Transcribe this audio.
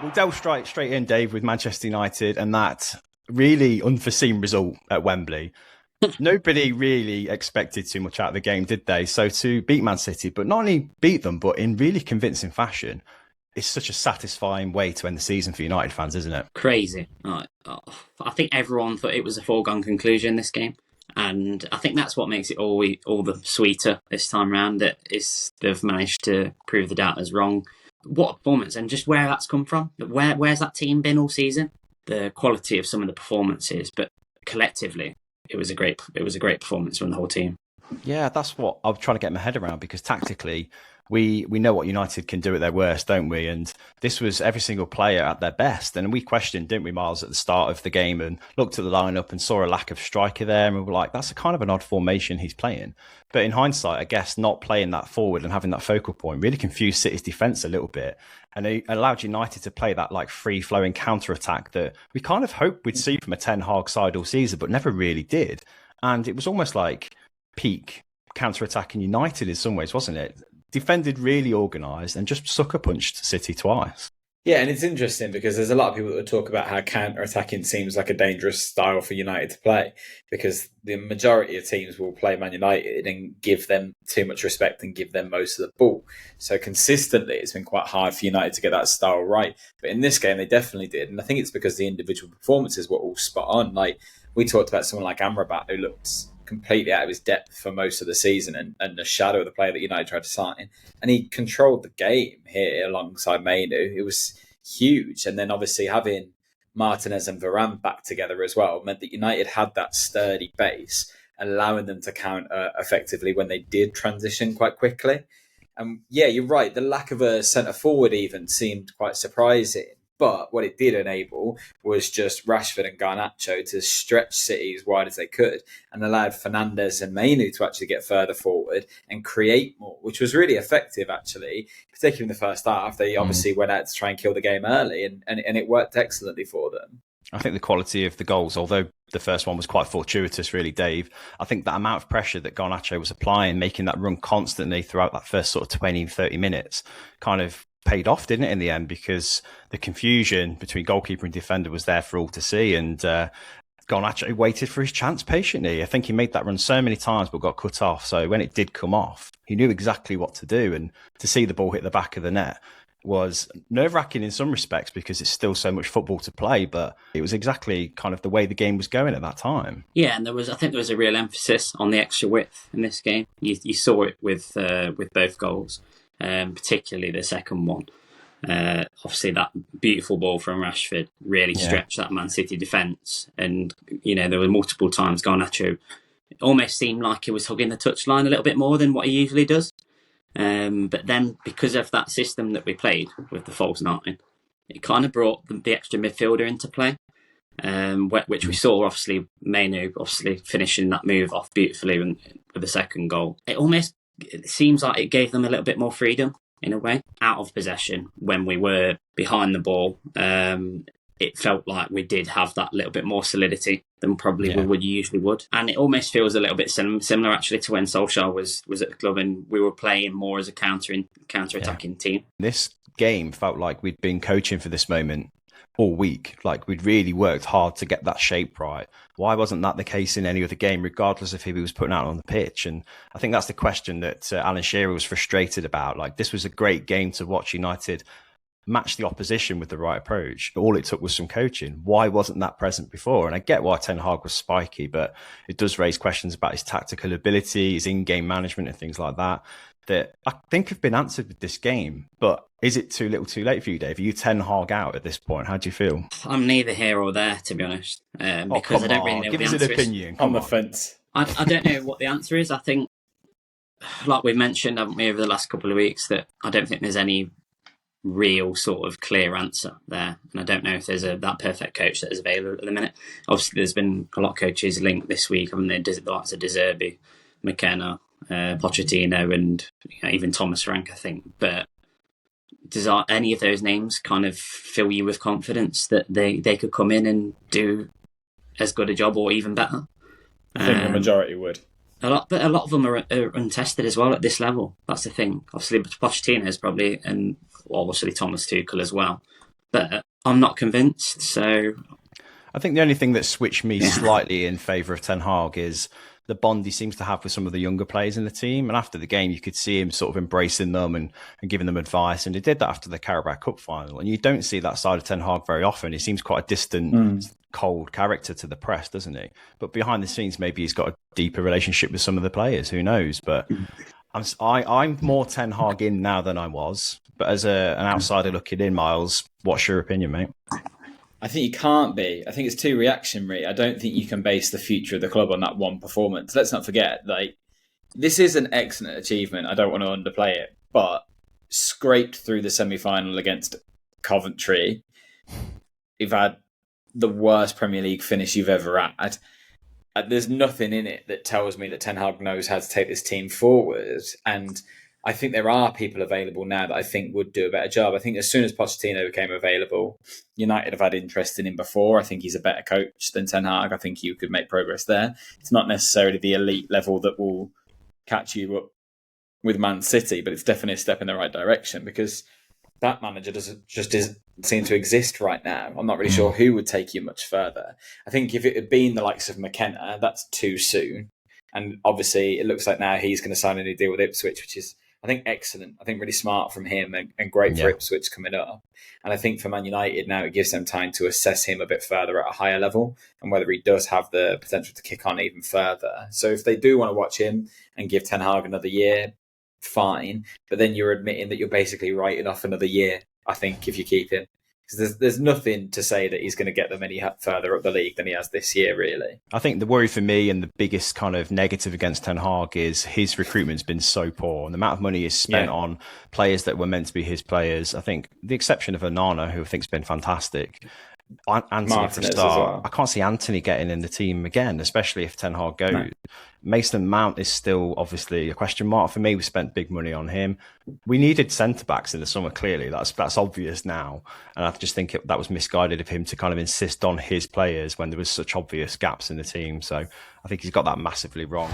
We'll delve straight in, Dave, with Manchester United and that really unforeseen result at Wembley. Nobody really expected too much out of the game, did they? So to beat Man City, but not only beat them, but in really convincing fashion, it's such a satisfying way to end the season for United fans, isn't it? Crazy. I think everyone thought it was a foregone conclusion, this game. And I think that's what makes it all the sweeter this time round, that they've managed to prove the doubters wrong. What a performance, and just where that's come from. Where's that team been all season? The quality of some of the performances, but collectively, it was a great performance from the whole team. Yeah, that's what I'm trying to get my head around, because tactically, we know what United can do at their worst, don't we? And this was every single player at their best. And we questioned, didn't we, Myles, at the start of the game, and looked at the lineup and saw a lack of striker there. And we were like, that's a kind of an odd formation he's playing. But in hindsight, I guess not playing that forward and having that focal point really confused City's defence a little bit. And it allowed United to play that like free-flowing counter-attack that we kind of hoped we'd see from a Ten Hag side all season, but never really did. And it was almost like peak counter-attacking United in some ways, wasn't it? Defended really organised and just sucker-punched City twice. Yeah, and it's interesting because there's a lot of people that would talk about how counter-attacking seems like a dangerous style for United to play, because the majority of teams will play Man United and give them too much respect and give them most of the ball. So consistently, it's been quite hard for United to get that style right. But in this game, they definitely did. And I think it's because the individual performances were all spot on. Like, we talked about someone like Amrabat, who looked completely out of his depth for most of the season and the shadow of the player that United tried to sign. And he controlled the game here alongside Mainu. It was huge. And then obviously having Martinez and Varane back together as well meant that United had that sturdy base, allowing them to counter effectively when they did transition quite quickly. And yeah, you're right. The lack of a centre forward even seemed quite surprising. But what it did enable was just Rashford and Garnacho to stretch City as wide as they could, and allowed Fernandes and Mainu to actually get further forward and create more, which was really effective, actually, particularly in the first half. They obviously went out to try and kill the game early, and it worked excellently for them. I think the quality of the goals, although the first one was quite fortuitous, really, Dave, I think that amount of pressure that Garnacho was applying, making that run constantly throughout that first sort of 20, 30 minutes, kind of paid off, didn't it, in the end, because the confusion between goalkeeper and defender was there for all to see, and Garnacho waited for his chance patiently. I think he made that run so many times but got cut off, so when it did come off, he knew exactly what to do, and to see the ball hit the back of the net was nerve-wracking in some respects because it's still so much football to play, but it was exactly kind of the way the game was going at that time. Yeah, and I think there was a real emphasis on the extra width in this game. You saw it with both goals. Particularly the second one. Obviously, that beautiful ball from Rashford really stretched that Man City defence. And, there were multiple times Garnacho almost seemed like he was hugging the touchline a little bit more than what he usually does. But then, because of that system that we played with the false nine, it kind of brought the extra midfielder into play, which we saw, obviously, Mainu finishing that move off beautifully with the second goal. It seems like it gave them a little bit more freedom, in a way, out of possession when we were behind the ball. It felt like we did have that little bit more solidity than probably we usually would. And it almost feels a little bit similar, actually, to when Solskjaer was at the club and we were playing more as a counter-attacking team. This game felt like we'd been coaching for this moment all week. Like, we'd really worked hard to get that shape right. Why wasn't that the case in any other game, regardless of who he was putting out on the pitch? And I think that's the question that Alan Shearer was frustrated about. Like, this was a great game to watch United match the opposition with the right approach. All it took was some coaching. Why wasn't that present before? And I get why Ten Hag was spiky, but it does raise questions about his tactical ability, his in-game management and things like that I think have been answered with this game. But is it too little too late for you, Dave? Are you Ten Hag out at this point? How do you feel? I'm neither here or there, to be honest, because I don't really know Give what us the answer an opinion. On the fence. I don't know what the answer is. I think, like we've mentioned, haven't we, over the last couple of weeks, that I don't think there's any real sort of clear answer there. And I don't know if there's that perfect coach that is available at the minute. Obviously, there's been a lot of coaches linked this week, haven't there? The likes of De Zerbi, McKenna, Pochettino, and even Thomas Frank, I think. But does any of those names kind of fill you with confidence that they could come in and do as good a job or even better? I think the majority would. But a lot of them are untested as well at this level. That's the thing. Obviously, Pochettino is probably, and obviously Thomas Tuchel as well. but I'm not convinced. So I think the only thing that switched me slightly in favour of Ten Hag is the bond he seems to have with some of the younger players in the team. And after the game, you could see him sort of embracing them and giving them advice. And he did that after the Carabao Cup final. And you don't see that side of Ten Hag very often. He seems quite a distant, cold character to the press, doesn't he? But behind the scenes, maybe he's got a deeper relationship with some of the players. Who knows? But I'm more Ten Hag in now than I was. But as an outsider looking in, Myles, what's your opinion, mate? I think you can't be. I think it's too reactionary. I don't think you can base the future of the club on that one performance. Let's not forget, this is an excellent achievement. I don't want to underplay it, but scraped through the semi-final against Coventry. You've had the worst Premier League finish you've ever had. There's nothing in it that tells me that Ten Hag knows how to take this team forward. And I think there are people available now that I think would do a better job. I think as soon as Pochettino became available, United have had interest in him before. I think he's a better coach than Ten Hag. I think you could make progress there. It's not necessarily the elite level that will catch you up with Man City, but it's definitely a step in the right direction because that manager doesn't seem to exist right now. I'm not really sure who would take you much further. I think if it had been the likes of McKenna, that's too soon. And obviously, it looks like now he's going to sign a new deal with Ipswich, which is, I think, excellent. I think really smart from him and great for Ipswich coming up. And I think for Man United now, it gives them time to assess him a bit further at a higher level and whether he does have the potential to kick on even further. So if they do want to watch him and give Ten Hag another year, fine. But then you're admitting that you're basically writing off another year, I think, if you keep him. Because there's nothing to say that he's going to get them any further up the league than he has this year, really. I think the worry for me and the biggest kind of negative against Ten Hag is his recruitment's been so poor. And the amount of money is spent on players that were meant to be his players. I think the exception of Onana, who I think's been fantastic. Anthony for a start. I can't see Anthony getting in the team again, especially if Ten Hag goes. No. Mason Mount is still obviously a question mark for me. We spent big money on him. We needed centre backs in the summer. Clearly, that's obvious now, and I just think that was misguided of him to kind of insist on his players when there was such obvious gaps in the team. So I think he's got that massively wrong.